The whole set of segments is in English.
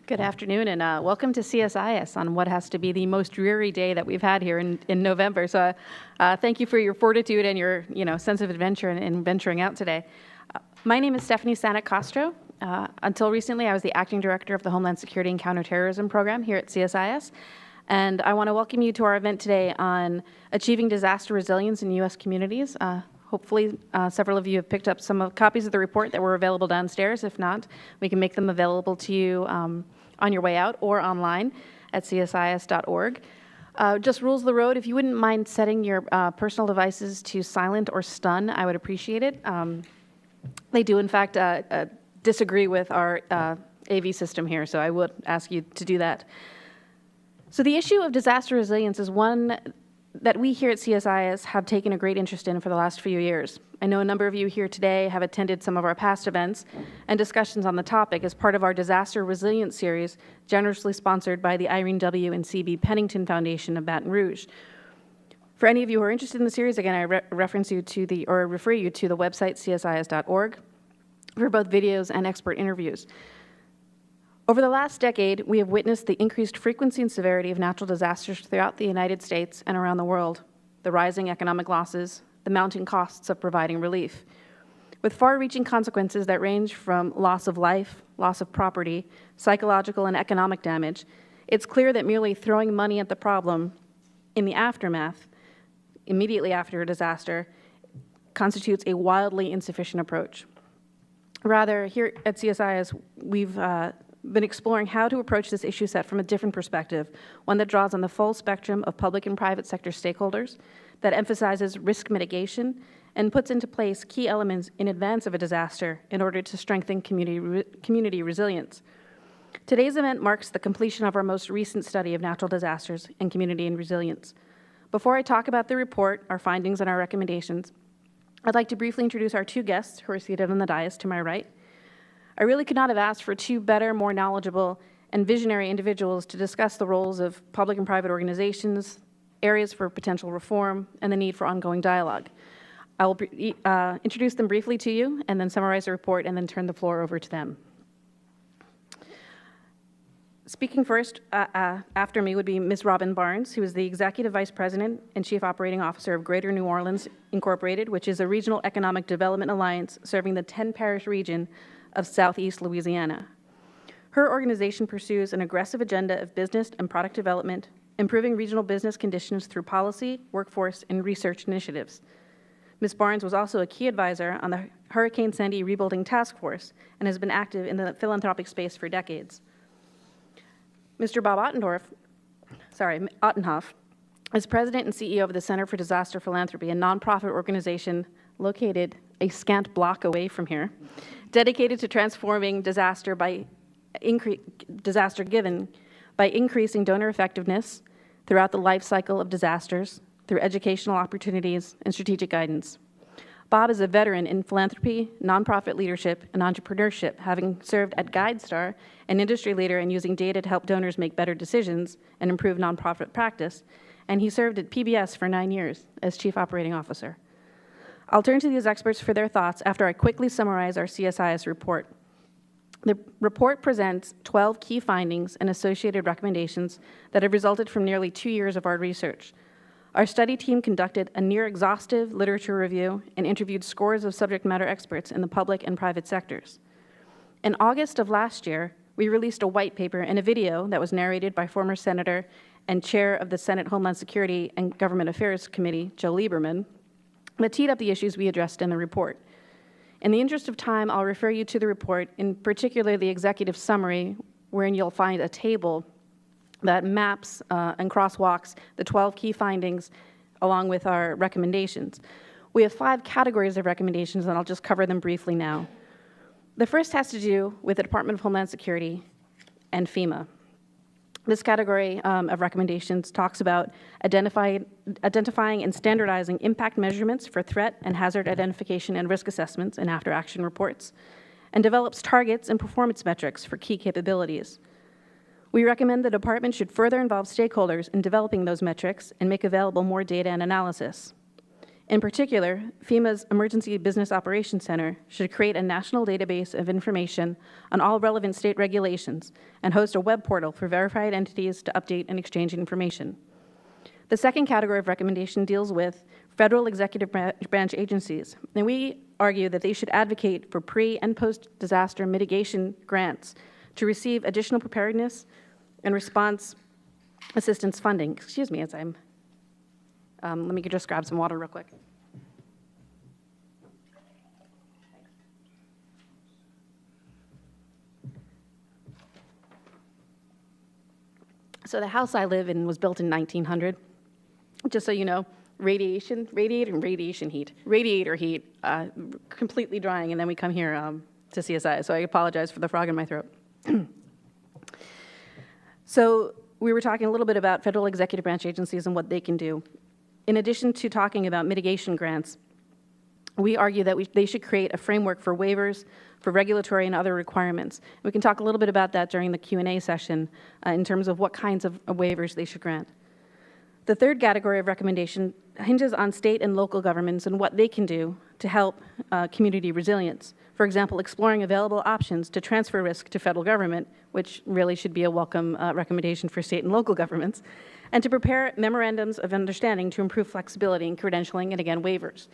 Good afternoon, and welcome to CSIS on what has to be the most dreary day that we've had here in November. So thank you for your fortitude and your sense of adventure in venturing out today. My name is Stephanie Sanek Castro. Until recently, I was the acting director of the Homeland Security and Counterterrorism Program here at CSIS. And I want to welcome you to our event today on achieving disaster resilience in U.S. communities. Hopefully, several of you have picked up some copies of the report that were available downstairs. If not, we can make them available to you on your way out or online at csis.org. Just rules of the road, if you wouldn't mind setting your personal devices to silent or stun, I would appreciate it. They do, in fact, disagree with our AV system here, so I would ask you to do that. So the issue of disaster resilience is one that we here at CSIS have taken a great interest in for the last few years. I know a number of you here today have attended some of our past events and discussions on the topic as part of our Disaster Resilience series, generously sponsored by the Irene W. and C.B. Pennington Foundation of Baton Rouge. For any of you who are interested in the series, again, I refer you to the website csis.org for both videos and expert interviews. Over the last decade, we have witnessed the increased frequency and severity of natural disasters throughout the United States and around the world, the rising economic losses, the mounting costs of providing relief. With far-reaching consequences that range from loss of life, loss of property, psychological and economic damage, it's clear that merely throwing money at the problem in the aftermath, immediately after a disaster, constitutes a wildly insufficient approach. Rather, here at CSIS, we've been exploring how to approach this issue set from a different perspective, one that draws on the full spectrum of public and private sector stakeholders, that emphasizes risk mitigation, and puts into place key elements in advance of a disaster in order to strengthen community resilience. Today's event marks the completion of our most recent study of natural disasters and community and resilience. Before I talk about the report, our findings, and our recommendations, I'd like to briefly introduce our two guests who are seated on the dais to my right. I really could not have asked for two better, more knowledgeable, and visionary individuals to discuss the roles of public and private organizations, areas for potential reform, and the need for ongoing dialogue. I will introduce them briefly to you, and then summarize the report, and then turn the floor over to them. Speaking first after me would be Ms. Robin Barnes, who is the Executive Vice President and Chief Operating Officer of Greater New Orleans Incorporated, which is a regional economic development alliance serving the 10-parish region of Southeast Louisiana. Her organization pursues an aggressive agenda of business and product development, improving regional business conditions through policy, workforce, and research initiatives. Ms. Barnes was also a key advisor on the Hurricane Sandy Rebuilding Task Force and has been active in the philanthropic space for decades. Mr. Bob Ottenhoff is president and CEO of the Center for Disaster Philanthropy, a nonprofit organization located a scant block away from here, dedicated to transforming disaster given by increasing donor effectiveness throughout the life cycle of disasters through educational opportunities and strategic guidance. Bob is a veteran in philanthropy, nonprofit leadership, and entrepreneurship, having served at GuideStar, an industry leader in using data to help donors make better decisions and improve nonprofit practice, and he served at PBS for 9 years as Chief Operating Officer. I'll turn to these experts for their thoughts after I quickly summarize our CSIS report. The report presents 12 key findings and associated recommendations that have resulted from nearly 2 years of our research. Our study team conducted a near-exhaustive literature review and interviewed scores of subject matter experts in the public and private sectors. In August of last year, we released a white paper and a video that was narrated by former Senator and Chair of the Senate Homeland Security and Government Affairs Committee, Joe Lieberman, that teed up the issues we addressed in the report. In the interest of time, I'll refer you to the report, in particular the executive summary, wherein you'll find a table that maps and crosswalks the 12 key findings along with our recommendations. We have 5 categories of recommendations, and I'll just cover them briefly now. The first has to do with the Department of Homeland Security and FEMA. This category of recommendations talks about identifying and standardizing impact measurements for threat and hazard identification and risk assessments and after-action reports, and develops targets and performance metrics for key capabilities. We recommend the department should further involve stakeholders in developing those metrics and make available more data and analysis. In particular, FEMA's Emergency Business Operations Center should create a national database of information on all relevant state regulations and host a web portal for verified entities to update and exchange information. The second category of recommendation deals with federal executive branch agencies, and we argue that they should advocate for pre- and post-disaster mitigation grants to receive additional preparedness and response assistance funding. Excuse me as I'm, let me just grab some water real quick. So the house I live in was built in 1900. Just so you know, radiator heat, completely drying, and then we come here to CSI. So I apologize for the frog in my throat. So we were talking a little bit about federal executive branch agencies and what they can do. In addition to talking about mitigation grants, we argue that they should create a framework for waivers for regulatory and other requirements. We can talk a little bit about that during the Q&A session in terms of what kinds of waivers they should grant. The third category of recommendation hinges on state and local governments and what they can do to help community resilience. For example, exploring available options to transfer risk to federal government, which really should be a welcome recommendation for state and local governments, and to prepare memorandums of understanding to improve flexibility in credentialing and, again, waivers.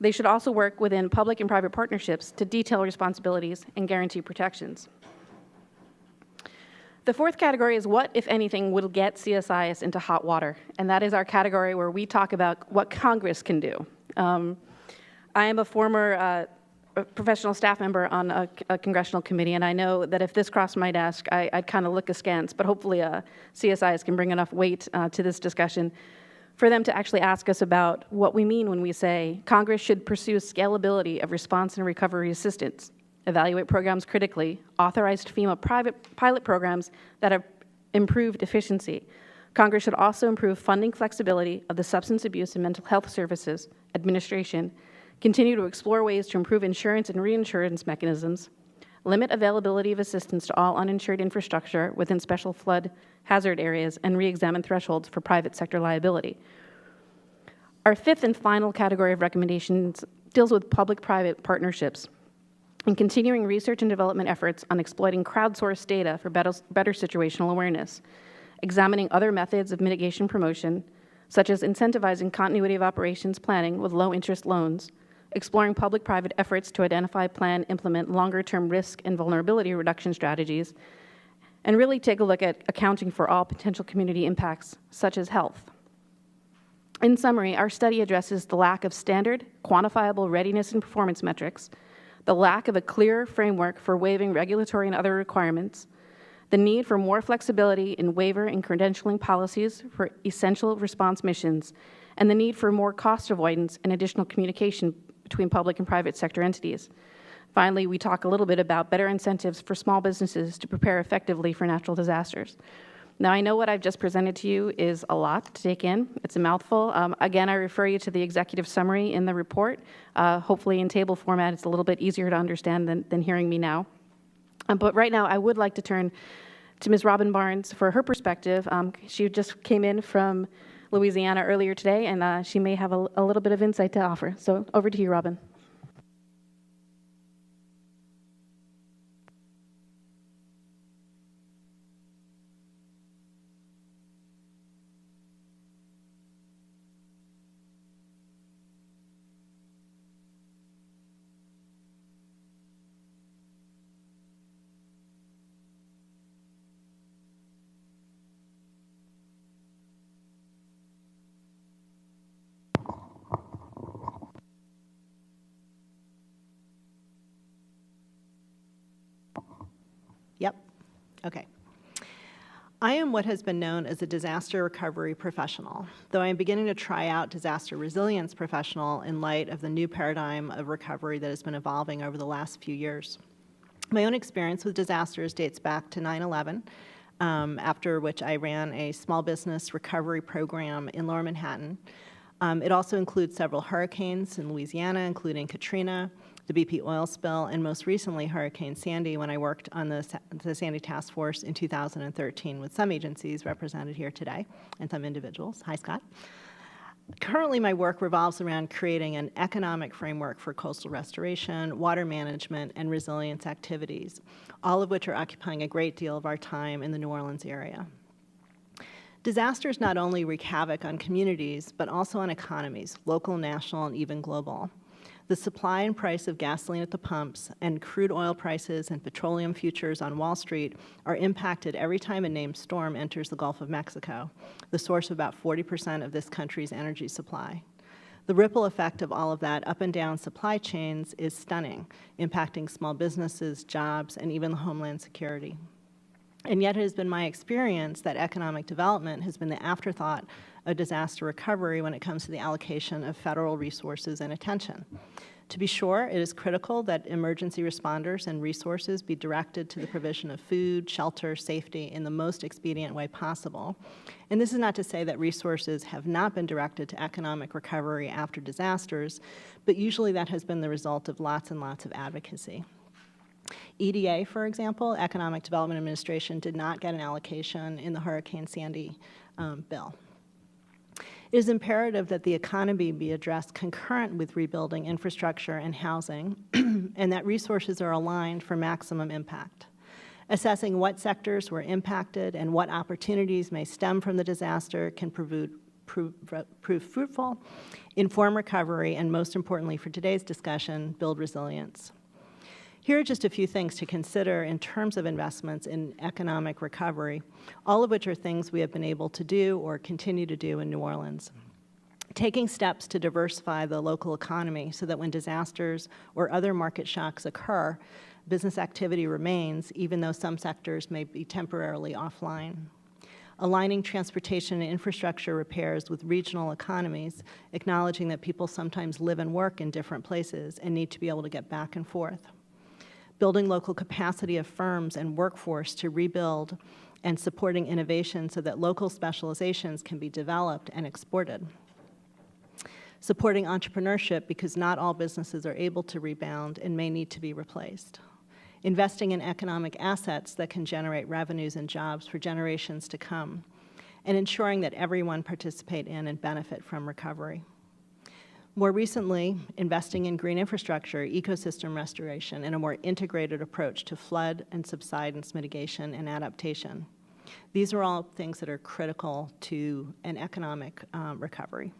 They should also work within public and private partnerships to detail responsibilities and guarantee protections. The fourth category is what, if anything, will get CSIS into hot water, and that is our category where we talk about what Congress can do. I am a former professional staff member on a congressional committee, and I know that if this crossed my desk, I'd kind of look askance, but hopefully CSIS can bring enough weight to this discussion for them to actually ask us about what we mean when we say Congress should pursue scalability of response and recovery assistance, evaluate programs critically, authorized FEMA private pilot programs that have improved efficiency. Congress should also improve funding flexibility of the Substance Abuse and Mental Health Services Administration, continue to explore ways to improve insurance and reinsurance mechanisms, limit availability of assistance to all uninsured infrastructure within special flood hazard areas, and re-examine thresholds for private sector liability. Our fifth and final category of recommendations deals with public-private partnerships and continuing research and development efforts on exploiting crowdsourced data for better situational awareness, examining other methods of mitigation promotion, such as incentivizing continuity of operations planning with low-interest loans, exploring public-private efforts to identify, plan, implement longer-term risk and vulnerability reduction strategies, and really take a look at accounting for all potential community impacts, such as health. In summary, our study addresses the lack of standard, quantifiable readiness and performance metrics, the lack of a clear framework for waiving regulatory and other requirements, the need for more flexibility in waiver and credentialing policies for essential response missions, and the need for more cost avoidance and additional communication between public and private sector entities. Finally, we talk a little bit about better incentives for small businesses to prepare effectively for natural disasters. Now, I know what I've just presented to you is a lot to take in. It's a mouthful. Again, I refer you to the executive summary in the report. Hopefully in table format, it's a little bit easier to understand than hearing me now. But right now, I would like to turn to Ms. Robin Barnes for her perspective. She just came in from Louisiana earlier today, and she may have a little bit of insight to offer. So over to you, Robin. Yep. Okay. I am what has been known as a disaster recovery professional, though I am beginning to try out disaster resilience professional in light of the new paradigm of recovery that has been evolving over the last few years. My own experience with disasters dates back to 9/11, after which I ran a small business recovery program in Lower Manhattan. It also includes several hurricanes in Louisiana, including Katrina, the BP oil spill, and most recently Hurricane Sandy, when I worked on the Sandy Task Force in 2013 with some agencies represented here today and some individuals. Hi, Scott. Currently, my work revolves around creating an economic framework for coastal restoration, water management, and resilience activities, all of which are occupying a great deal of our time in the New Orleans area. Disasters not only wreak havoc on communities, but also on economies, local, national, and even global. The supply and price of gasoline at the pumps and crude oil prices and petroleum futures on Wall Street are impacted every time a named storm enters the Gulf of Mexico, the source of about 40% of this country's energy supply. The ripple effect of all of that up and down supply chains is stunning, impacting small businesses, jobs, and even homeland security. And yet it has been my experience that economic development has been the afterthought of disaster recovery when it comes to the allocation of federal resources and attention. To be sure, it is critical that emergency responders and resources be directed to the provision of food, shelter, safety in the most expedient way possible. And this is not to say that resources have not been directed to economic recovery after disasters, but usually that has been the result of lots and lots of advocacy. EDA, for example, Economic Development Administration, did not get an allocation in the Hurricane Sandy bill. It is imperative that the economy be addressed concurrent with rebuilding infrastructure and housing, and that resources are aligned for maximum impact. Assessing what sectors were impacted and what opportunities may stem from the disaster can prove fruitful, inform recovery, and most importantly for today's discussion, build resilience. Here are just a few things to consider in terms of investments in economic recovery, all of which are things we have been able to do or continue to do in New Orleans. Taking steps to diversify the local economy so that when disasters or other market shocks occur, business activity remains, even though some sectors may be temporarily offline. Aligning transportation and infrastructure repairs with regional economies, acknowledging that people sometimes live and work in different places and need to be able to get back and forth. Building local capacity of firms and workforce to rebuild, and supporting innovation so that local specializations can be developed and exported. Supporting entrepreneurship because not all businesses are able to rebound and may need to be replaced. Investing in economic assets that can generate revenues and jobs for generations to come, and ensuring that everyone participate in and benefit from recovery. More recently, investing in green infrastructure, ecosystem restoration, and a more integrated approach to flood and subsidence mitigation and adaptation. These are all things that are critical to an economic recovery.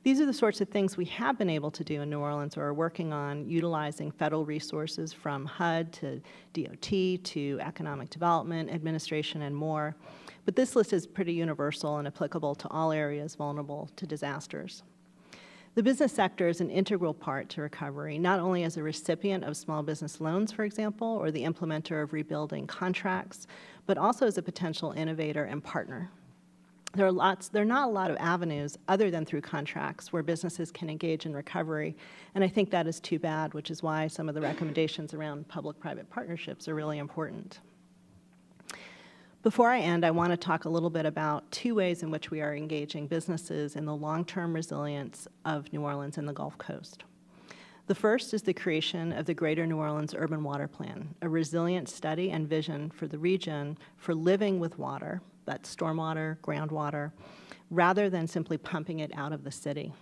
These are the sorts of things we have been able to do in New Orleans or are working on, utilizing federal resources from HUD to DOT to Economic Development Administration and more. But this list is pretty universal and applicable to all areas vulnerable to disasters. The business sector is an integral part to recovery, not only as a recipient of small business loans, for example, or the implementer of rebuilding contracts, but also as a potential innovator and partner. There are not a lot of avenues other than through contracts where businesses can engage in recovery, and I think that is too bad, which is why some of the recommendations around public-private partnerships are really important. Before I end, I want to talk a little bit about two ways in which we are engaging businesses in the long-term resilience of New Orleans and the Gulf Coast. The first is the creation of the Greater New Orleans Urban Water Plan, a resilient study and vision for the region for living with water, that's stormwater, groundwater, rather than simply pumping it out of the city.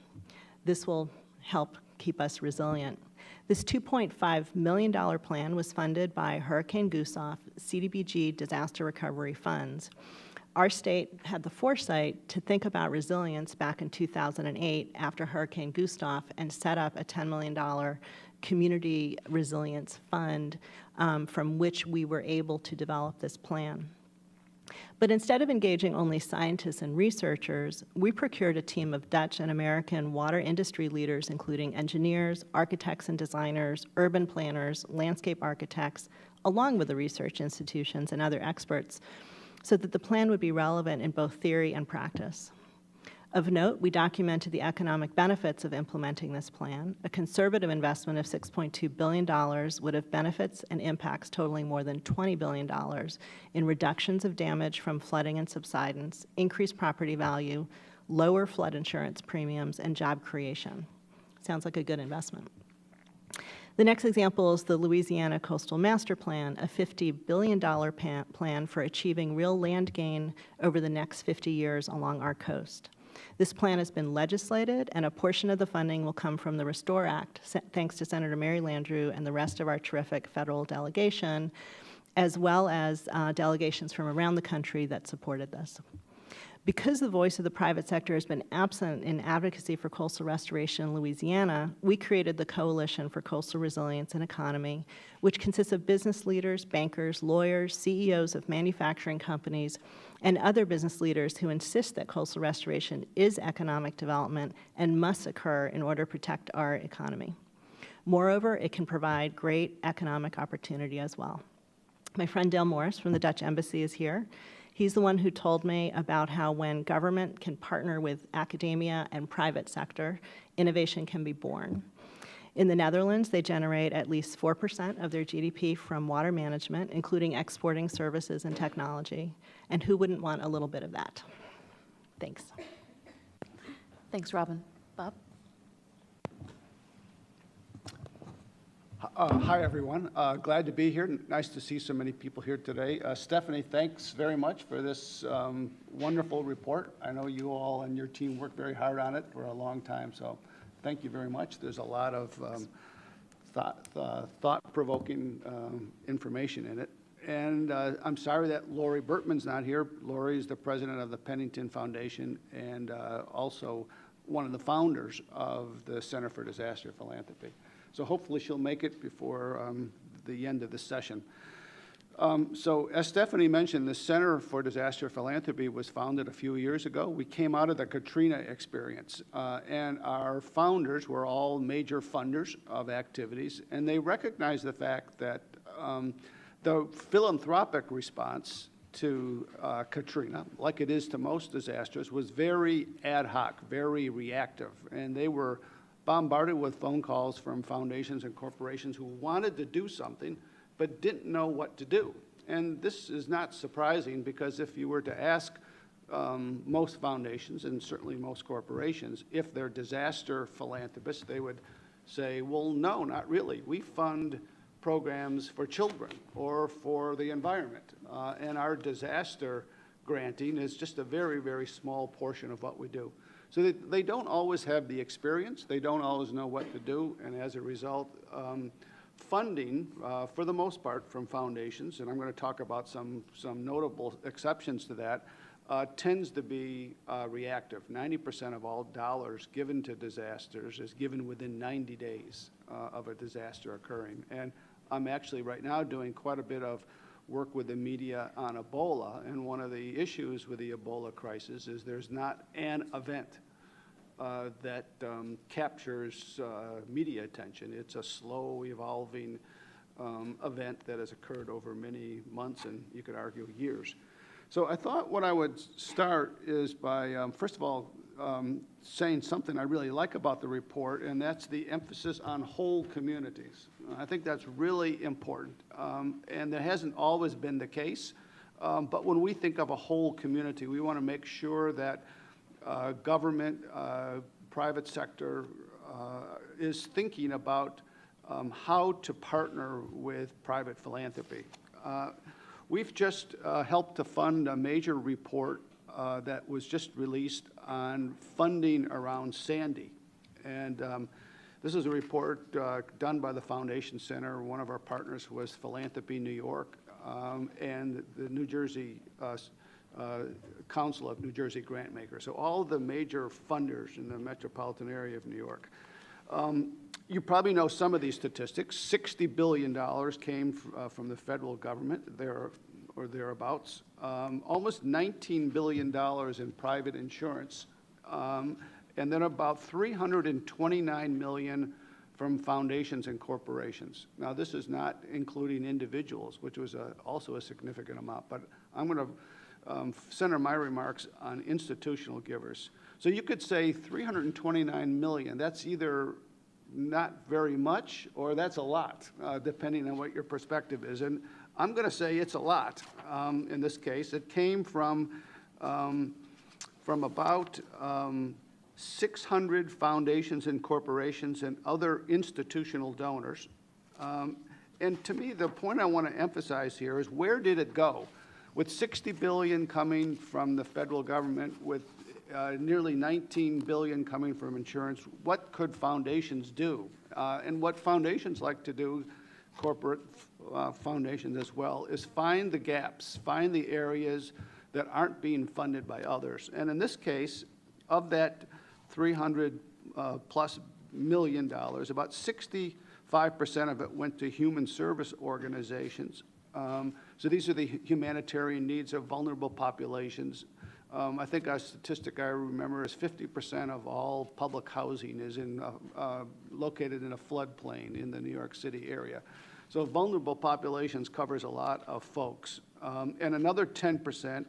This will help keep us resilient. This $2.5 million plan was funded by Hurricane Gustav, CDBG disaster recovery funds. Our state had the foresight to think about resilience back in 2008 after Hurricane Gustav and set up a $10 million community resilience fund from which we were able to develop this plan. But instead of engaging only scientists and researchers, we procured a team of Dutch and American water industry leaders, including engineers, architects and designers, urban planners, landscape architects, along with the research institutions and other experts, so that the plan would be relevant in both theory and practice. Of note, we documented the economic benefits of implementing this plan. A conservative investment of $6.2 billion would have benefits and impacts totaling more than $20 billion in reductions of damage from flooding and subsidence, increased property value, lower flood insurance premiums, and job creation. Sounds like a good investment. The next example is the Louisiana Coastal Master Plan, a $50 billion plan for achieving real land gain over the next 50 years along our coast. This plan has been legislated, and a portion of the funding will come from the Restore Act, thanks to Senator Mary Landrieu and the rest of our terrific federal delegation, as well as delegations from around the country that supported this. Because the voice of the private sector has been absent in advocacy for coastal restoration in Louisiana, we created the Coalition for Coastal Resilience and Economy, which consists of business leaders, bankers, lawyers, CEOs of manufacturing companies, and other business leaders who insist that coastal restoration is economic development and must occur in order to protect our economy. Moreover, it can provide great economic opportunity as well. My friend Dale Morris from the Dutch Embassy is here. He's the one who told me about how when government can partner with academia and private sector, innovation can be born. In the Netherlands, they generate at least 4% of their GDP from water management, including exporting services and technology. And who wouldn't want a little bit of that? Thanks. Thanks, Robin. Bob? Hi, everyone. Glad to be here. Nice to see so many people here today. Stephanie, thanks very much for this wonderful report. I know you all and your team worked very hard on it for a long time, so thank you very much. There's a lot of thought-provoking information in it. And I'm sorry that Lori Bertman's not here. Lori is the president of the Pennington Foundation and also one of the founders of the Center for Disaster Philanthropy. So hopefully she'll make it before the end of the session. So as Stephanie mentioned, the Center for Disaster Philanthropy was founded a few years ago. We came out of the Katrina experience, and our founders were all major funders of activities, and they recognized the fact that the philanthropic response to Katrina, like it is to most disasters, was very ad hoc, very reactive, and they were bombarded with phone calls from foundations and corporations who wanted to do something but didn't know what to do. And this is not surprising because if you were to ask most foundations and certainly most corporations if they're disaster philanthropists, they would say, well, no, not really. We fund programs for children or for the environment. And our disaster granting is just a very, very small portion of what we do. So they don't always have the experience, they don't always know what to do, and as a result, funding, for the most part, from foundations, and I'm going to talk about some notable exceptions to that, tends to be reactive. 90% of all dollars given to disasters is given within 90 days of a disaster occurring. And I'm actually right now doing quite a bit of work with the media on Ebola, and one of the issues with the Ebola crisis is there's not an event that captures media attention. It's a slow evolving event that has occurred over many months and you could argue years. So I thought what I would start is by, first of all, saying something I really like about the report, and that's the emphasis on whole communities. I think that's really important, and that hasn't always been the case. But when we think of a whole community, we want to make sure that government, private sector is thinking about how to partner with private philanthropy. We've just helped to fund a major report that was just released on funding around Sandy. And this is a report done by the Foundation Center. One of our partners was Philanthropy New York and the New Jersey Council of New Jersey Grantmakers. So all the major funders in the metropolitan area of New York. You probably know some of these statistics. $60 billion came from the federal government, or thereabouts. Almost $19 billion in private insurance. And then about $329 million from foundations and corporations. Now, this is not including individuals, which was also a significant amount, but I'm going to center my remarks on institutional givers. So you could say $329 million, that's either not very much or that's a lot, depending on what your perspective is. And I'm going to say it's a lot in this case. It came from about 600 foundations and corporations and other institutional donors. And to me, the point I want to emphasize here is where did it go? With $60 billion coming from the federal government, with nearly $19 billion coming from insurance. What could foundations do? And what foundations like to do, corporate foundations as well, is find the gaps, find the areas that aren't being funded by others. And in this case, of that $300+ million, about 65% of it went to human service organizations. So these are the humanitarian needs of vulnerable populations. I think a statistic I remember is 50% of all public housing is located in a floodplain in the New York City area. So vulnerable populations covers a lot of folks. And another 10%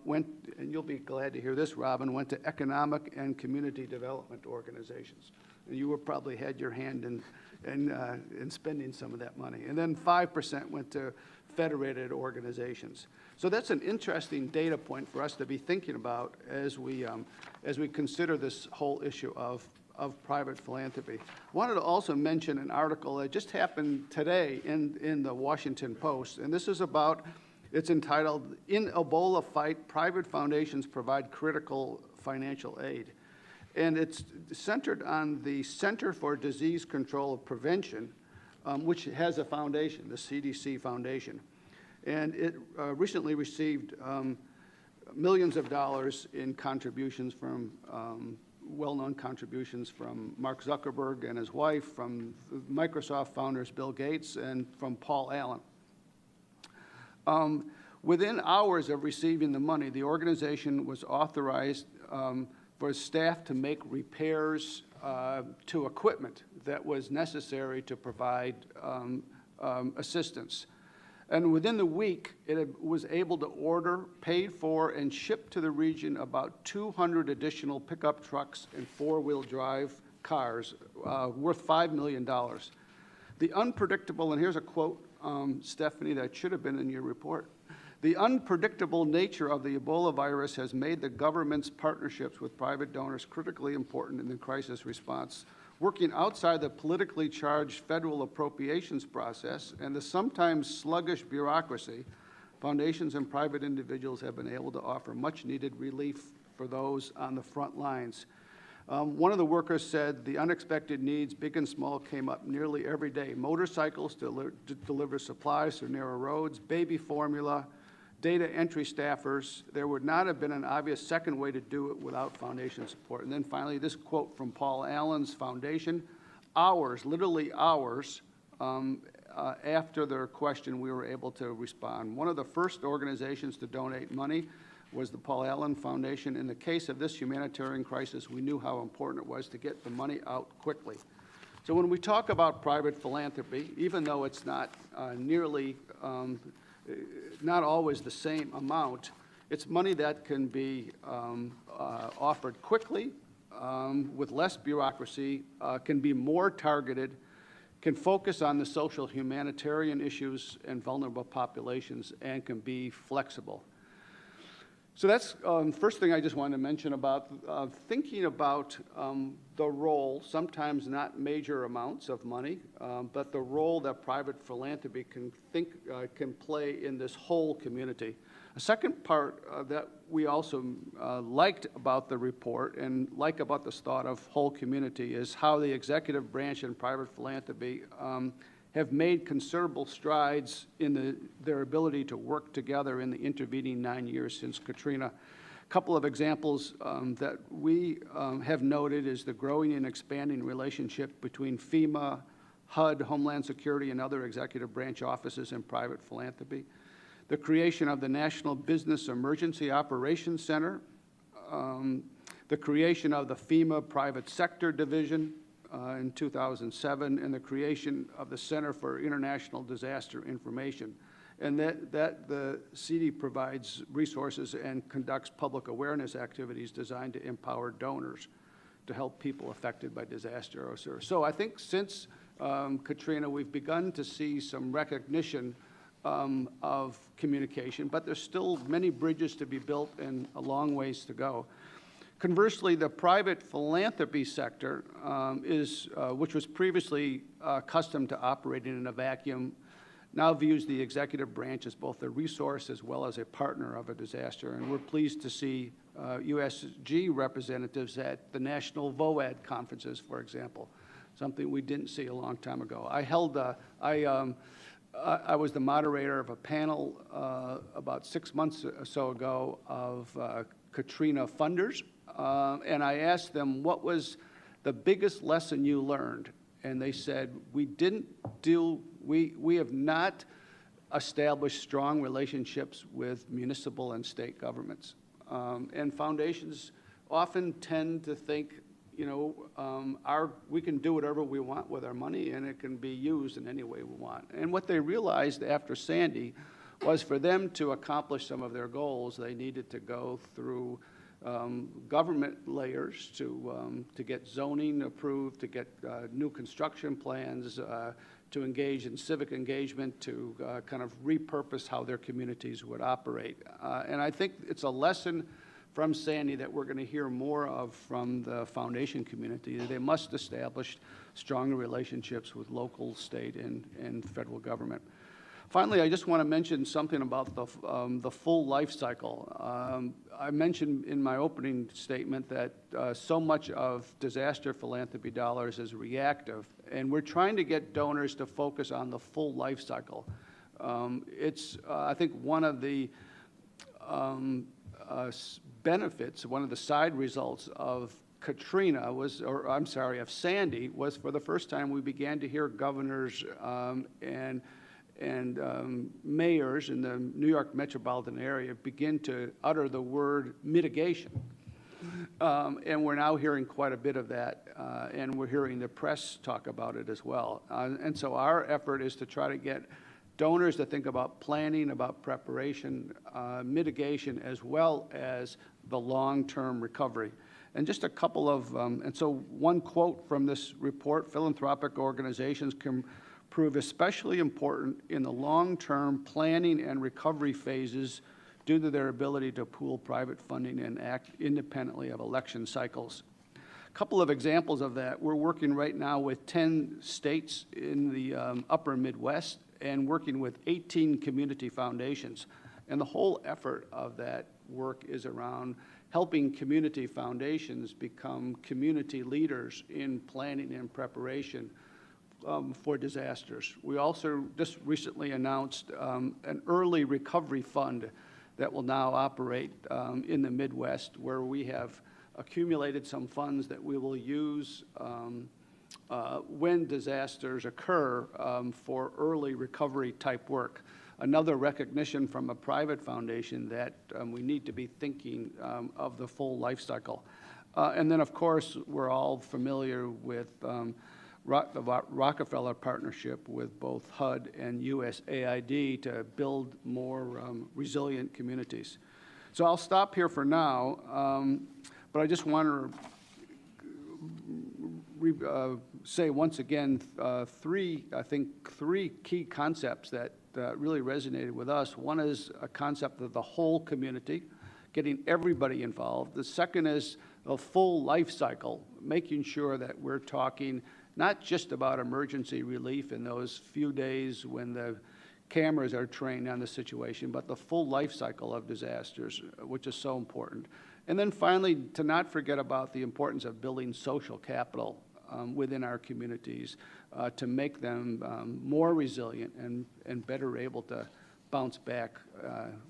went, and you'll be glad to hear this, Robin, went to economic and community development organizations. And you were probably had your hand in spending some of that money. And then 5% went to federated organizations. So that's an interesting data point for us to be thinking about as we consider this whole issue of private philanthropy. I wanted to also mention an article that just happened today in the Washington Post, and this is about, it's entitled, "In Ebola Fight, Private Foundations Provide Critical Financial Aid." And it's centered on the Center for Disease Control and Prevention, which has a foundation, the CDC Foundation. And it recently received millions of dollars in contributions from well-known contributions from Mark Zuckerberg and his wife, from Microsoft founders Bill Gates, and from Paul Allen. Within hours of receiving the money, the organization was authorized for staff to make repairs to equipment that was necessary to provide assistance. And within the week, it was able to order, paid for, and ship to the region about 200 additional pickup trucks and four-wheel drive cars worth $5 million. The unpredictable, and here's a quote, Stephanie, that should have been in your report. "The unpredictable nature of the Ebola virus has made the government's partnerships with private donors critically important in the crisis response. Working outside the politically charged federal appropriations process and the sometimes sluggish bureaucracy, foundations and private individuals have been able to offer much-needed relief for those on the front lines." One of the workers said the unexpected needs, big and small, came up nearly every day. Motorcycles to deliver supplies through narrow roads, baby formula, data entry staffers. There would not have been an obvious second way to do it without foundation support. And then finally, this quote from Paul Allen's foundation: "Hours, literally hours, after their question, we were able to respond." One of the first organizations to donate money was the Paul Allen Foundation. In the case of this humanitarian crisis, we knew how important it was to get the money out quickly. So when we talk about private philanthropy, even though it's not not always the same amount, it's money that can be offered quickly, with less bureaucracy, can be more targeted, can focus on the social humanitarian issues and vulnerable populations, and can be flexible. So that's first thing I just wanted to mention about thinking about the role, sometimes not major amounts of money, but the role that private philanthropy can play in this whole community. A second part that we also liked about the report and like about this thought of whole community is how the executive branch and private philanthropy have made considerable strides in their ability to work together in the intervening 9 years since Katrina. A couple of examples that we have noted is the growing and expanding relationship between FEMA, HUD, Homeland Security, and other executive branch offices and private philanthropy. The creation of the National Business Emergency Operations Center, the creation of the FEMA Private Sector Division, in 2007, and the creation of the Center for International Disaster Information. And that the CD provides resources and conducts public awareness activities designed to empower donors to help people affected by disaster. So I think since Katrina, we've begun to see some recognition of communication, but there's still many bridges to be built and a long ways to go. Conversely, the private philanthropy sector which was previously accustomed to operating in a vacuum, now views the executive branch as both a resource as well as a partner of a disaster. And we're pleased to see USG representatives at the national VOAD conferences, for example, something we didn't see a long time ago. I was the moderator of a panel about 6 months or so ago of Katrina funders, and I asked them, what was the biggest lesson you learned? And they said, we have not established strong relationships with municipal and state governments. And foundations often tend to think, you know, we can do whatever we want with our money, and it can be used in any way we want. And what they realized after Sandy was for them to accomplish some of their goals, they needed to go through government layers to get zoning approved, to get new construction plans, to engage in civic engagement, to kind of repurpose how their communities would operate. And I think it's a lesson from Sandy that we're going to hear more of from the foundation community. They must establish stronger relationships with local, state, and federal government. Finally, I just want to mention something about the full life cycle. I mentioned in my opening statement that so much of disaster philanthropy dollars is reactive, and we're trying to get donors to focus on the full life cycle. It's, I think, one of the benefits, one of the side results of Katrina was, or I'm sorry, of Sandy, was for the first time we began to hear governors and mayors in the New York metropolitan area begin to utter the word mitigation. And we're now hearing quite a bit of that, and we're hearing the press talk about it as well. And so our effort is to try to get donors to think about planning, about preparation, mitigation, as well as the long-term recovery. And just a couple of, and so one quote from this report: philanthropic organizations can prove especially important in the long-term planning and recovery phases due to their ability to pool private funding and act independently of election cycles. A couple of examples of that: we're working right now with 10 states in the upper Midwest and working with 18 community foundations. And the whole effort of that work is around helping community foundations become community leaders in planning and preparation for disasters. We also just recently announced an early recovery fund that will now operate in the Midwest, where we have accumulated some funds that we will use when disasters occur for early recovery type work. Another recognition from a private foundation that we need to be thinking of the full life cycle. And then, of course, we're all familiar with the Rockefeller partnership with both HUD and USAID to build more resilient communities. So I'll stop here for now, but I just want to say once again three key concepts that really resonated with us. One is a concept of the whole community, getting everybody involved. The second is a full life cycle, making sure that we're talking not just about emergency relief in those few days when the cameras are trained on the situation, but the full life cycle of disasters, which is so important. And then finally, to not forget about the importance of building social capital within our communities to make them more resilient and better able to bounce back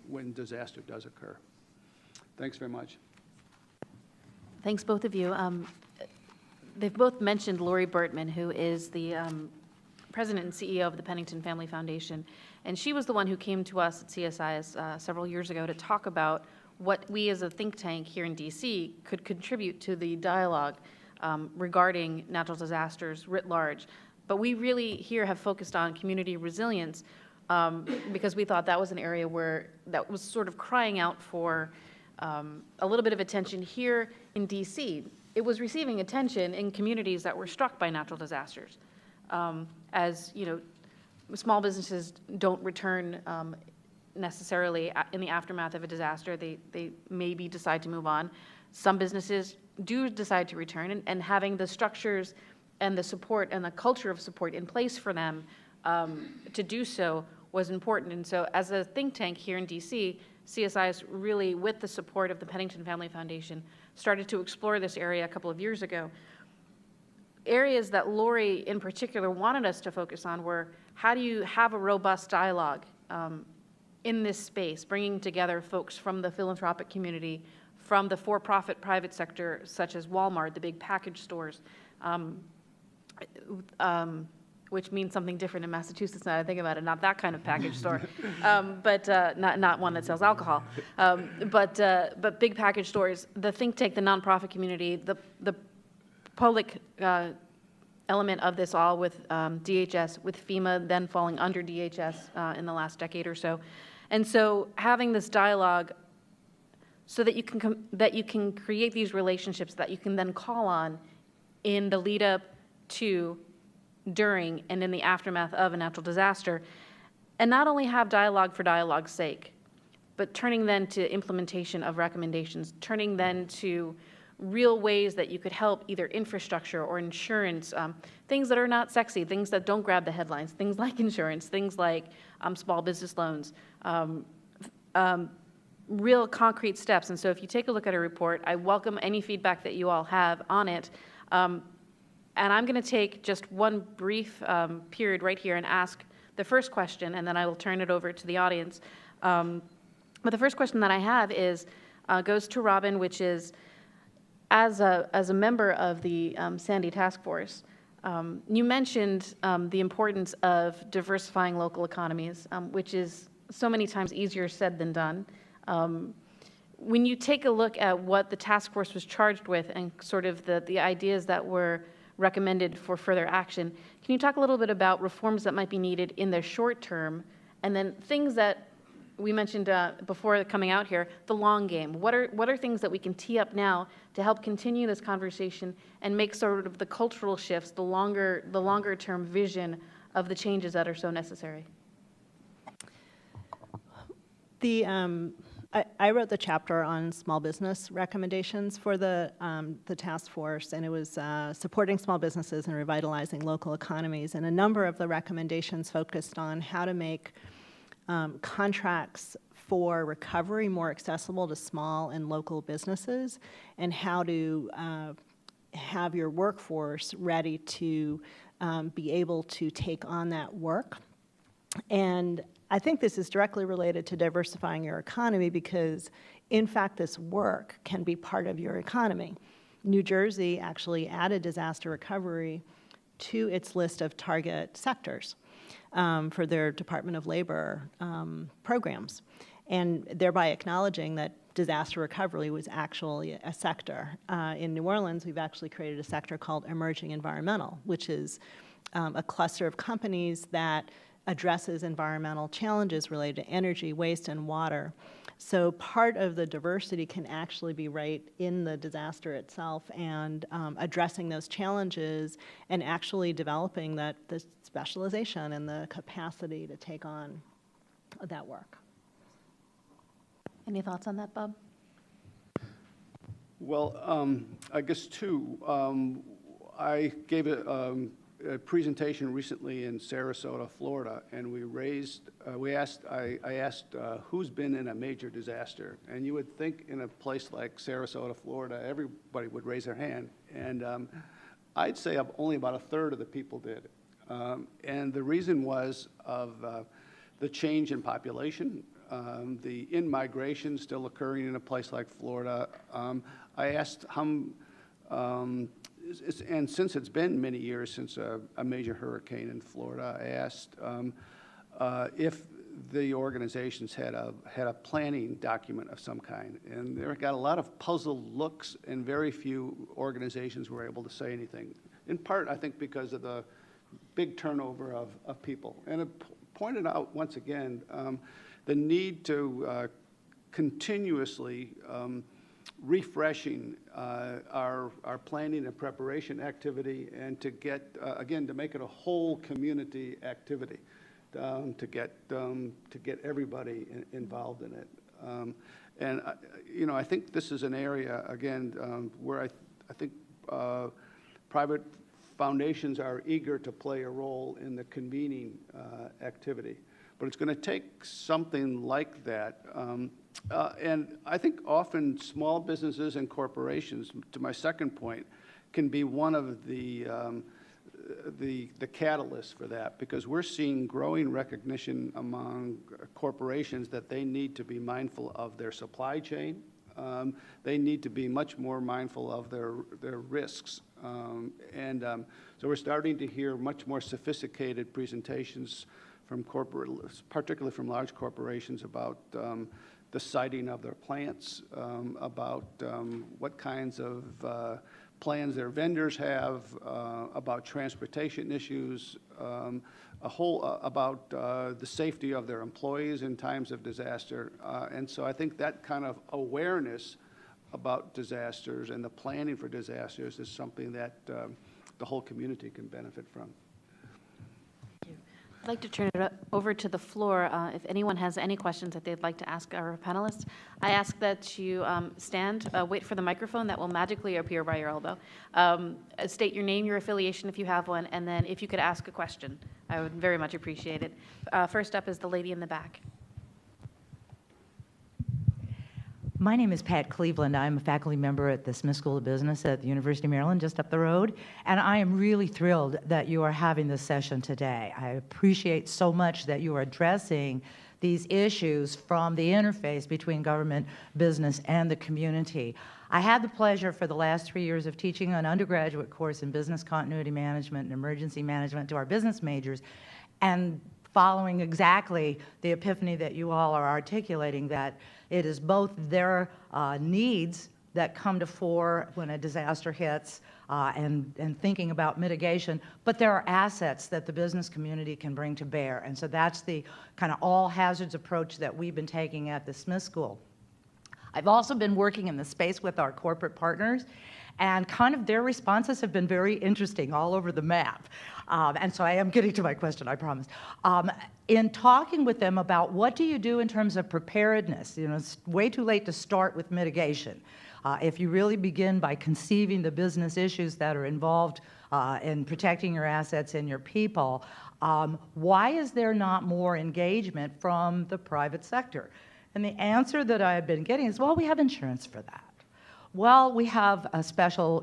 when disaster does occur. Thanks very much. Thanks, both of you. They've both mentioned Lori Burtman, who is the president and CEO of the Pennington Family Foundation, and she was the one who came to us at CSIS several years ago to talk about what we as a think tank here in DC could contribute to the dialogue regarding natural disasters writ large. But we really here have focused on community resilience because we thought that was an area where that was sort of crying out for a little bit of attention here in DC. It was receiving attention in communities that were struck by natural disasters. As you know, small businesses don't return necessarily in the aftermath of a disaster. They maybe decide to move on. Some businesses do decide to return, and having the structures and the support and the culture of support in place for them to do so was important. And so as a think tank here in DC, CSI has really, with the support of the Pennington Family Foundation, started to explore this area a couple of years ago. Areas that Lori in particular wanted us to focus on were, how do you have a robust dialogue in this space, bringing together folks from the philanthropic community, from the for-profit private sector, such as Walmart, the big package stores, which means something different in Massachusetts now that I think about it, not that kind of package store, but not one that sells alcohol, but big package stores, the think tank, the nonprofit community, the public element of this all with DHS, with FEMA then falling under DHS in the last decade or so. And so having this dialogue so that you can create these relationships that you can then call on in the lead up to, during, and in the aftermath of a natural disaster, and not only have dialogue for dialogue's sake, but turning then to implementation of recommendations, turning then to real ways that you could help either infrastructure or insurance, things that are not sexy, things that don't grab the headlines, things like insurance, things like small business loans, real concrete steps. And so if you take a look at a report, I welcome any feedback that you all have on it. And I'm going to take just one brief period right here and ask the first question, and then I will turn it over to the audience. But the first question that I have is, goes to Robin, which is, as a member of the Sandy Task Force, you mentioned the importance of diversifying local economies, which is so many times easier said than done. When you take a look at what the task force was charged with and sort of the ideas that were recommended for further action, can you talk a little bit about reforms that might be needed in the short term, and then things that we mentioned before coming out here, the long game? What are things that we can tee up now to help continue this conversation and make sort of the cultural shifts, the longer term vision of the changes that are so necessary? I wrote the chapter on small business recommendations for the task force, and it was supporting small businesses and revitalizing local economies. And a number of the recommendations focused on how to make contracts for recovery more accessible to small and local businesses, and how to have your workforce ready to be able to take on that work. And I think this is directly related to diversifying your economy because, in fact, this work can be part of your economy. New Jersey actually added disaster recovery to its list of target sectors for their Department of Labor programs, and thereby acknowledging that disaster recovery was actually a sector. In New Orleans, we've actually created a sector called Emerging Environmental, which is a cluster of companies that addresses environmental challenges related to energy, waste, and water. So part of the diversity can actually be right in the disaster itself, and addressing those challenges and actually developing the specialization and the capacity to take on that work. Any thoughts on that, Bob? Well, I guess two. I gave a presentation recently in Sarasota, Florida, and I asked who's been in a major disaster, and you would think in a place like Sarasota, Florida, everybody would raise their hand, and I'd say only about a third of the people did, and the reason was of the change in population, the in-migration still occurring in a place like Florida. I asked and since it's been many years since a major hurricane in Florida, I asked if the organizations had a planning document of some kind, and they got a lot of puzzled looks, and very few organizations were able to say anything. In part, I think, because of the big turnover of people, and it pointed out once again the need to continuously refreshing our planning and preparation activity, and to get again, to make it a whole community activity, to get everybody involved in it. And I think this is an area again where I think private foundations are eager to play a role in the convening activity. but it's going to take something like that. And I think often small businesses and corporations, to my second point, can be one of the catalyst for that, because we're seeing growing recognition among corporations that they need to be mindful of their supply chain. They need to be much more mindful of their risks. So we're starting to hear much more sophisticated presentations from particularly from large corporations, about the siting of their plants, about what kinds of plans their vendors have, about transportation issues, about the safety of their employees in times of disaster. And so I think that kind of awareness about disasters and the planning for disasters is something that the whole community can benefit from. I'd like to turn it over to the floor. If anyone has any questions that they'd like to ask our panelists, I ask that you stand, wait for the microphone that will magically appear by your elbow. State your name, your affiliation if you have one, and then if you could ask a question, I would very much appreciate it. First up is the lady in the back. My name is Pat Cleveland. I'm a faculty member at the Smith School of Business at the University of Maryland, just up the road. And I am really thrilled that you are having this session today. I appreciate so much that you are addressing these issues from the interface between government, business, and the community. I had the pleasure for the last 3 years of teaching an undergraduate course in business continuity management and emergency management to our business majors, and following exactly the epiphany that you all are articulating, that it is both their needs that come to fore when a disaster hits and thinking about mitigation, but there are assets that the business community can bring to bear. And so that's the kind of all hazards approach that we've been taking at the Smith School. I've also been working in the space with our corporate partners, and kind of their responses have been very interesting all over the map. And so I am getting to my question, I promise. In talking with them about what do you do in terms of preparedness, it's way too late to start with mitigation. If you really begin by conceiving the business issues that are involved in protecting your assets and your people, why is there not more engagement from the private sector? And the answer that I've been getting is, well, we have insurance for that. Well, we have a special,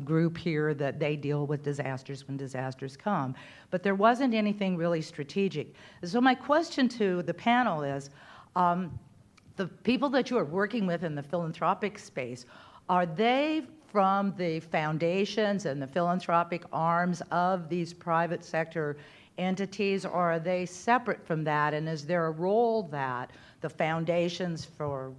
group here that they deal with disasters when disasters come. But there wasn't anything really strategic. So my question to the panel is, the people that you are working with in the philanthropic space, are they from the foundations and the philanthropic arms of these private sector entities, or are they separate from that? And is there a role that the foundations for,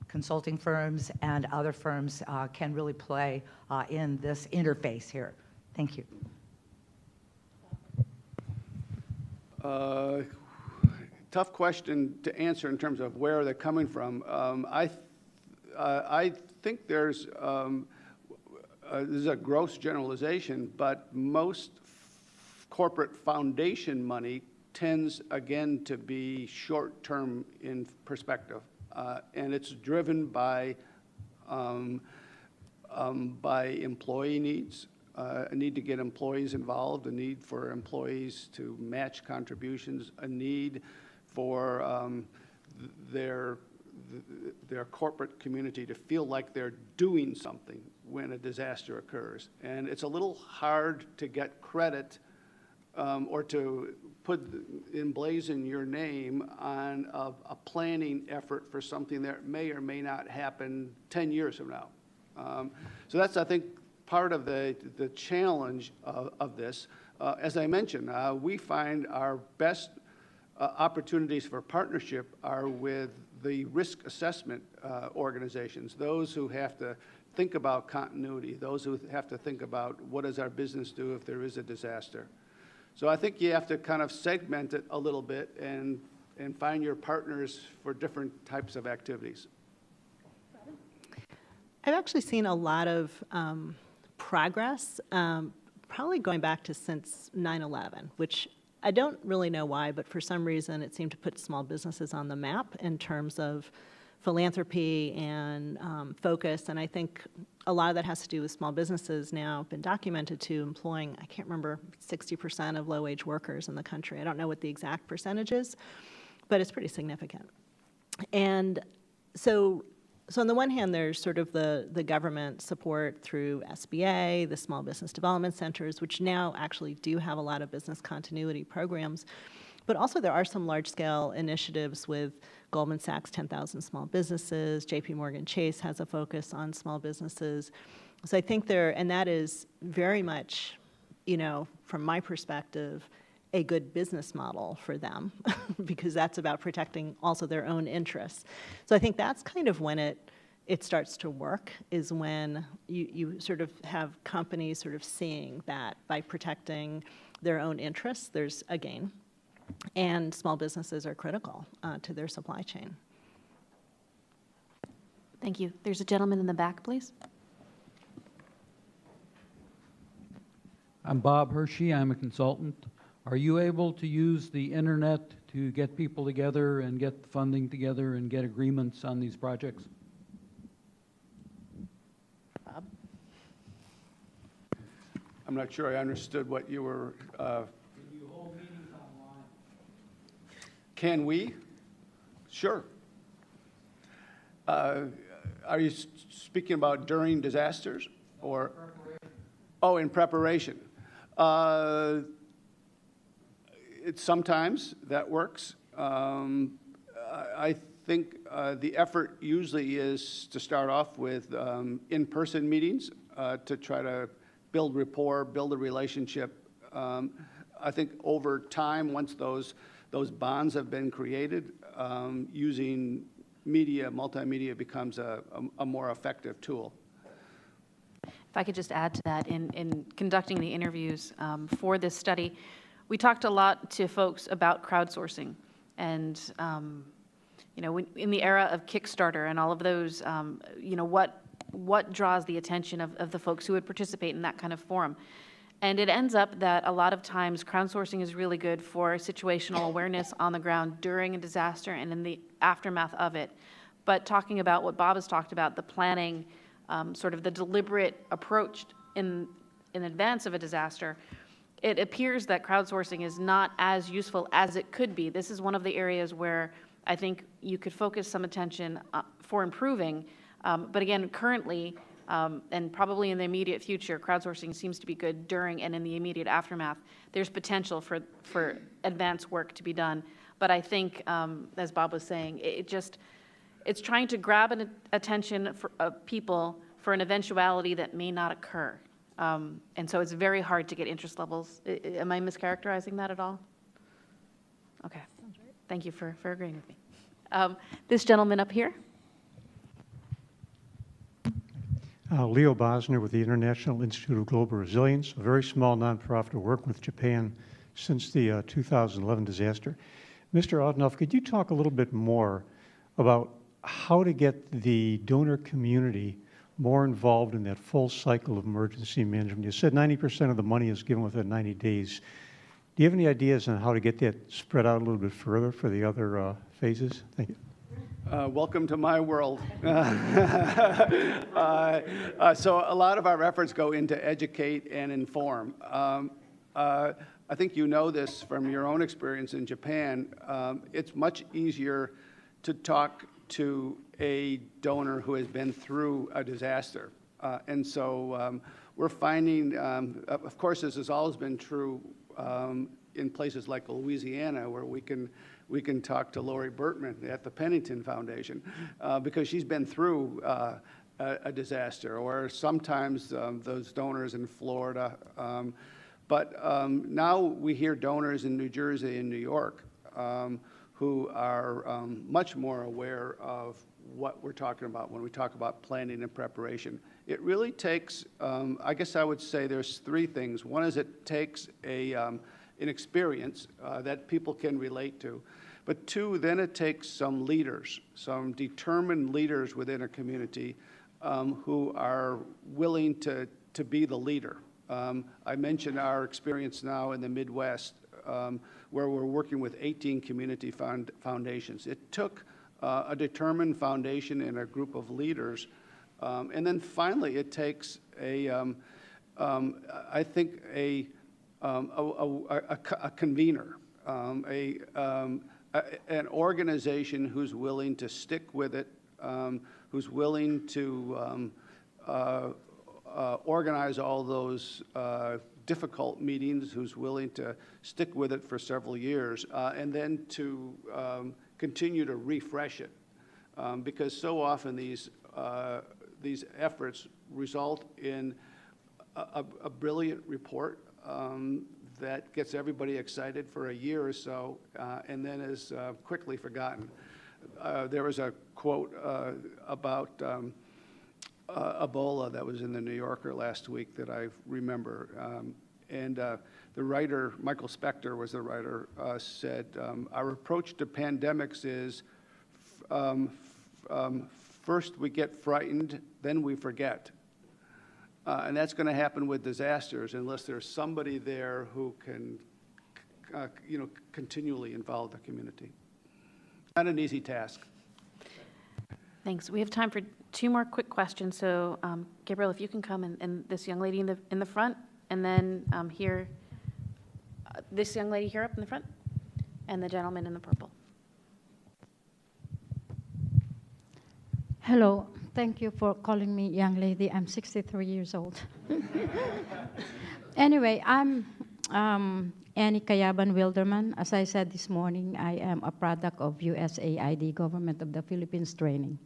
consulting firms and other firms can really play in this interface here? Thank you. Tough question to answer in terms of where they're coming from. I think there's this is a gross generalization, but most corporate foundation money tends, again, to be short-term in perspective. And it's driven by employee needs, a need to get employees involved, a need for employees to match contributions, a need for their corporate community to feel like they're doing something when a disaster occurs. And it's a little hard to get credit or to emblazon your name on a planning effort for something that may or may not happen 10 years from now. So that's, I think, part of the challenge of this. As I mentioned, we find our best opportunities for partnership are with the risk assessment organizations, those who have to think about continuity, those who have to think about what does our business do if there is a disaster. So I think you have to kind of segment it a little bit and find your partners for different types of activities. I've actually seen a lot of progress, probably going back to since 9/11, which I don't really know why, but for some reason it seemed to put small businesses on the map in terms of philanthropy and focus. And I think a lot of that has to do with small businesses now been documented to employing, I can't remember, 60% of low-wage workers in the country. I don't know what the exact percentage is, but it's pretty significant. And so on the one hand, there's sort of the government support through SBA, the Small Business Development Centers, which now actually do have a lot of business continuity programs. But also there are some large-scale initiatives with Goldman Sachs 10,000 Small Businesses, JP Morgan Chase has a focus on small businesses. So I think and that is very much, from my perspective, a good business model for them because that's about protecting also their own interests. So I think that's kind of when it starts to work, is when you sort of have companies sort of seeing that by protecting their own interests, there's a gain. And small businesses are critical to their supply chain. Thank you. There's a gentleman in the back, please. I'm Bob Hershey. I'm a consultant. Are you able to use the internet to get people together and get funding together and get agreements on these projects? Bob? I'm not sure I understood what you were. Can you hold meetings online? Can we? Sure. Are you speaking about during disasters or? Oh, in preparation. Sometimes that works. I think the effort usually is to start off with in-person meetings to try to build rapport, build a relationship. I think over time, once those bonds have been created, using media, multimedia becomes a more effective tool. If I could just add to that, in conducting the interviews for this study, we talked a lot to folks about crowdsourcing, and in the era of Kickstarter and all of those, what draws the attention of the folks who would participate in that kind of forum. And it ends up that a lot of times crowdsourcing is really good for situational awareness on the ground during a disaster and in the aftermath of it. But talking about what Bob has talked about, the planning, sort of the deliberate approach in advance of a disaster, it appears that crowdsourcing is not as useful as it could be. This is one of the areas where I think you could focus some attention for improving. But again, currently, and probably in the immediate future, crowdsourcing seems to be good during and in the immediate aftermath. There's potential for advanced work to be done. But I think, as Bob was saying, it's trying to grab an attention of people for an eventuality that may not occur. And so it's very hard to get interest levels. Am I mischaracterizing that at all? Okay. Thank you for agreeing with me. This gentleman up here. Leo Bosner with the International Institute of Global Resilience, a very small nonprofit working with Japan since the 2011 disaster. Mr. Odenoff, could you talk a little bit more about how to get the donor community more involved in that full cycle of emergency management? You said 90% of the money is given within 90 days. Do you have any ideas on how to get that spread out a little bit further for the other phases? Thank you. Welcome to my world. So a lot of our efforts go into educate and inform. I think you know this from your own experience in Japan. It's much easier to talk to a donor who has been through a disaster. And so we're finding, of course, this has always been true in places like Louisiana, where we can talk to Lori Bertman at the Pennington Foundation because she's been through a disaster, or sometimes those donors in Florida. But now we hear donors in New Jersey and New York who are much more aware of what we're talking about when we talk about planning and preparation. It really takes, I guess I would say there's three things. One is it takes an experience that people can relate to. But two, then it takes some leaders, some determined leaders within a community who are willing to be the leader. I mentioned our experience now in the Midwest, where we're working with 18 community foundations. It took a determined foundation and a group of leaders. And then finally, it takes I think a convener, an organization who's willing to stick with it, who's willing to organize all those difficult meetings, who's willing to stick with it for several years, and then to continue to refresh it. Because so often these efforts result in a brilliant report that gets everybody excited for a year or so, and then is quickly forgotten. There was a quote about Ebola that was in the New Yorker last week that I remember. And the writer, Michael Spector was the writer, said, our approach to pandemics is first we get frightened, then we forget. And that's going to happen with disasters unless there's somebody there who can, continually involve the community. Not an easy task. Thanks. We have time for 2 more quick questions. So, Gabriel, if you can come, and this young lady in the front, and then here, this young lady here up in the front, and the gentleman in the purple. Hello. Thank you for calling me young lady. I'm 63 years old. Anyway, I'm Annie Kayaban Wilderman. As I said this morning, I am a product of USAID, Government of the Philippines training.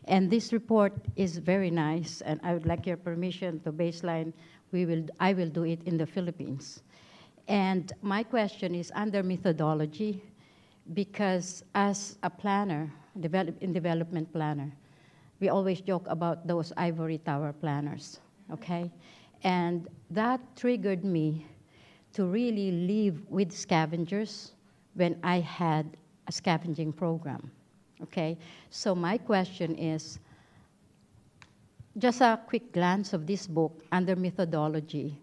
And this report is very nice, and I would like your permission to baseline. I will do it in the Philippines. And my question is under methodology, because as a planner, development planner, we always joke about those ivory tower planners, okay? And that triggered me to really live with scavengers when I had a scavenging program, okay? So my question is, just a quick glance of this book under methodology,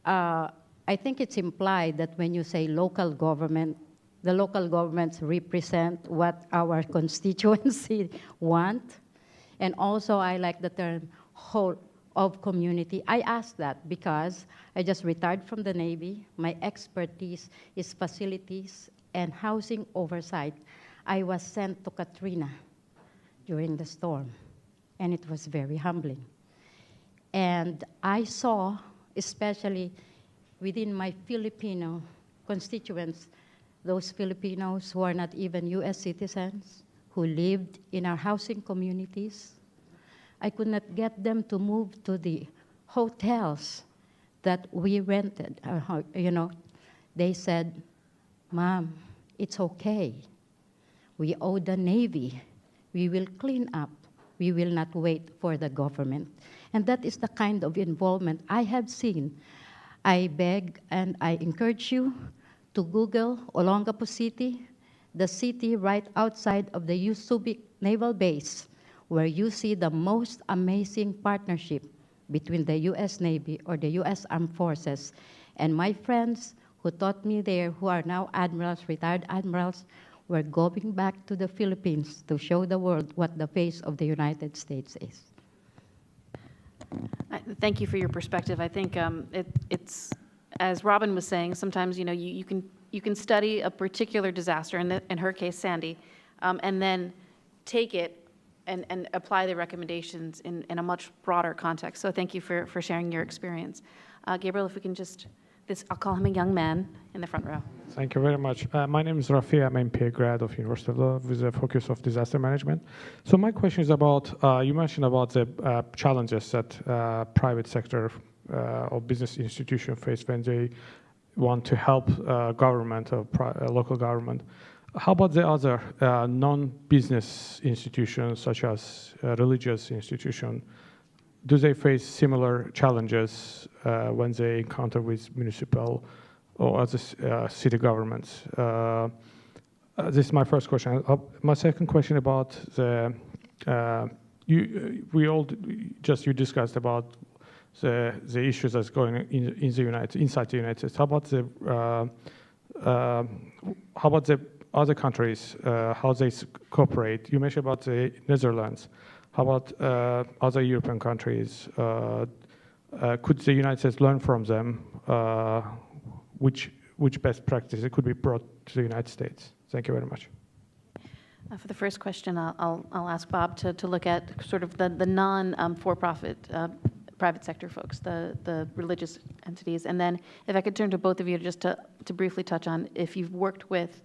I think it's implied that when you say local government, the local governments represent what our constituency want. And also, I like the term whole of community. I ask that because I just retired from the Navy. My expertise is facilities and housing oversight. I was sent to Katrina during the storm, and it was very humbling. And I saw, especially within my Filipino constituents, those Filipinos who are not even US citizens, who lived in our housing communities. I could not get them to move to the hotels that we rented. They said, Mom, it's okay. We owe the Navy. We will clean up. We will not wait for the government. And that is the kind of involvement I have seen. I beg and I encourage you to Google Olongapo City, the city right outside of the Subic Naval Base, where you see the most amazing partnership between the U.S. Navy or the U.S. Armed Forces. And my friends who taught me there, who are now admirals, retired admirals, were going back to the Philippines to show the world what the face of the United States is. Thank you for your perspective. I think it's, as Robin was saying, sometimes you can study a particular disaster, in her case Sandy, and then take it and apply the recommendations in a much broader context. So thank you for sharing your experience. Gabriel, if we can just, I'll call him a young man in the front row. Thank you very much. My name is Rafi. I'm an MPA grad of University of Law with a focus of disaster management. So my question is about, you mentioned about the challenges that private sector or business institution face when they want to help government or local government. How about the other non-business institutions, such as religious institutions? Do they face similar challenges when they encounter with municipal or other city governments? This is my first question. My second question about the you discussed about the issues that's going inside the United States. How about the other countries, how they cooperate. You mentioned about the Netherlands. How about other European countries? Could the United States learn from them? Which best practices could be brought to the United States? Thank you very much. For the first question, I'll ask Bob to look at sort of the non-for-profit private sector folks, the religious entities. And then if I could turn to both of you just to briefly touch on if you've worked with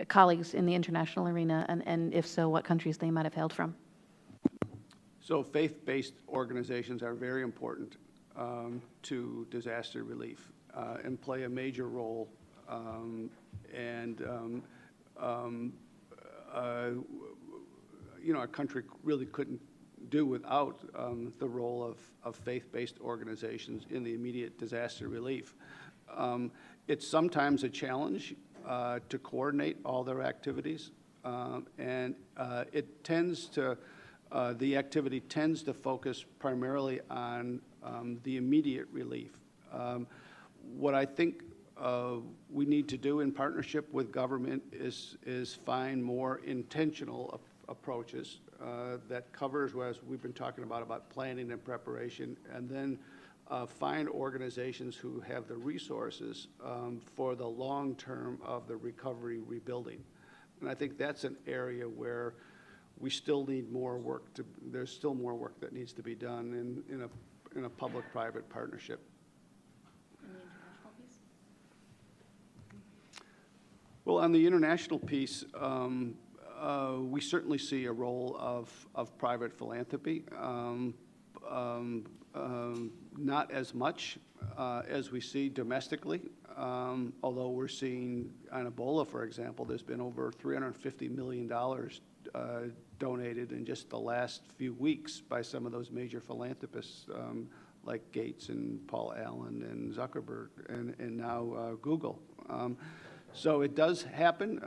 colleagues in the international arena, and if so, what countries they might have hailed from. So faith-based organizations are very important to disaster relief and play a major role. Our country really couldn't do without the role of faith-based organizations in the immediate disaster relief. It's sometimes a challenge to coordinate all their activities, and the activity tends to focus primarily on the immediate relief. What I think we need to do in partnership with government is find more intentional approaches that covers, as we've been talking about planning and preparation, and then find organizations who have the resources for the long term of the recovery rebuilding. And I think that's an area where we still need more work. There's still more work that needs to be done in a public-private partnership. Well, on the international piece, we certainly see a role of private philanthropy. Not as much as we see domestically, although we're seeing on Ebola, for example, there's been over $350 million donated in just the last few weeks by some of those major philanthropists like Gates and Paul Allen and Zuckerberg and now Google. So it does happen,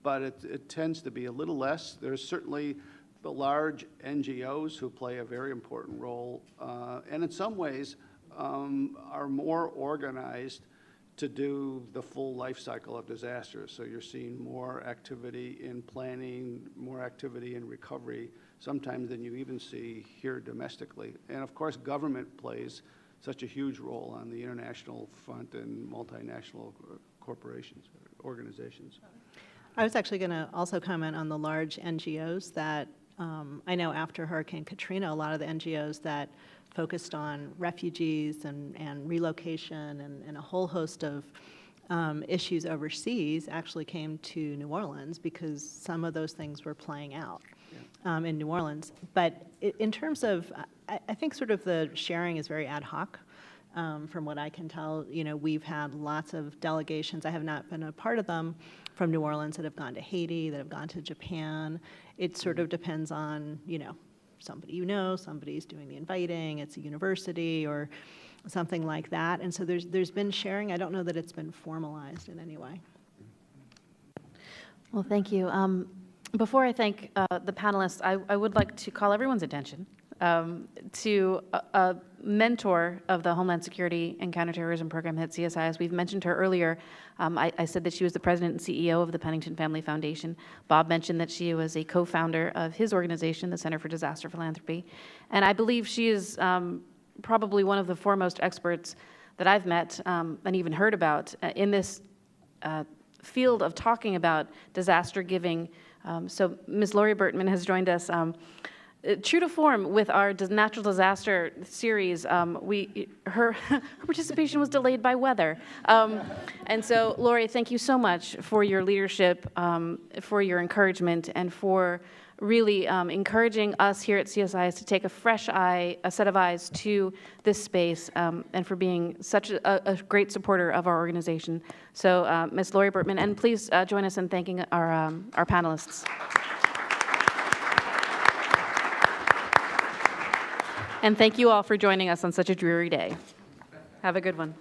but it tends to be a little less. There's certainly the large NGOs who play a very important role, and in some ways are more organized to do the full life cycle of disasters. So you're seeing more activity in planning, more activity in recovery, sometimes than you even see here domestically. And of course, government plays such a huge role on the international front and multinational corporations, organizations. I was actually going to also comment on the large NGOs that I know after Hurricane Katrina, a lot of the NGOs that focused on refugees and relocation and a whole host of issues overseas actually came to New Orleans because some of those things were playing out in New Orleans. But in terms of, I think sort of the sharing is very ad hoc. From what I can tell, we've had lots of delegations. I have not been a part of them from New Orleans that have gone to Haiti, that have gone to Japan. It sort of depends on, somebody somebody's doing the inviting, it's a university or something like that. And so there's been sharing. I don't know that it's been formalized in any way. Well, thank you. Before I thank the panelists, I would like to call everyone's attention to a mentor of the Homeland Security and Counterterrorism Program at CSI. As we've mentioned her earlier, I said that she was the president and CEO of the Pennington Family Foundation. Bob mentioned that she was a co-founder of his organization, the Center for Disaster Philanthropy. And I believe she is probably one of the foremost experts that I've met and even heard about in this field of talking about disaster giving. So Ms. Lori Burtman has joined us. True to form with our natural disaster series, her participation was delayed by weather. And so, Lori, thank you so much for your leadership, for your encouragement, and for really encouraging us here at CSIS to take a fresh eye, a set of eyes to this space, and for being such a great supporter of our organization. So, Ms. Lori Burtman, and please join us in thanking our panelists. And thank you all for joining us on such a dreary day. Have a good one.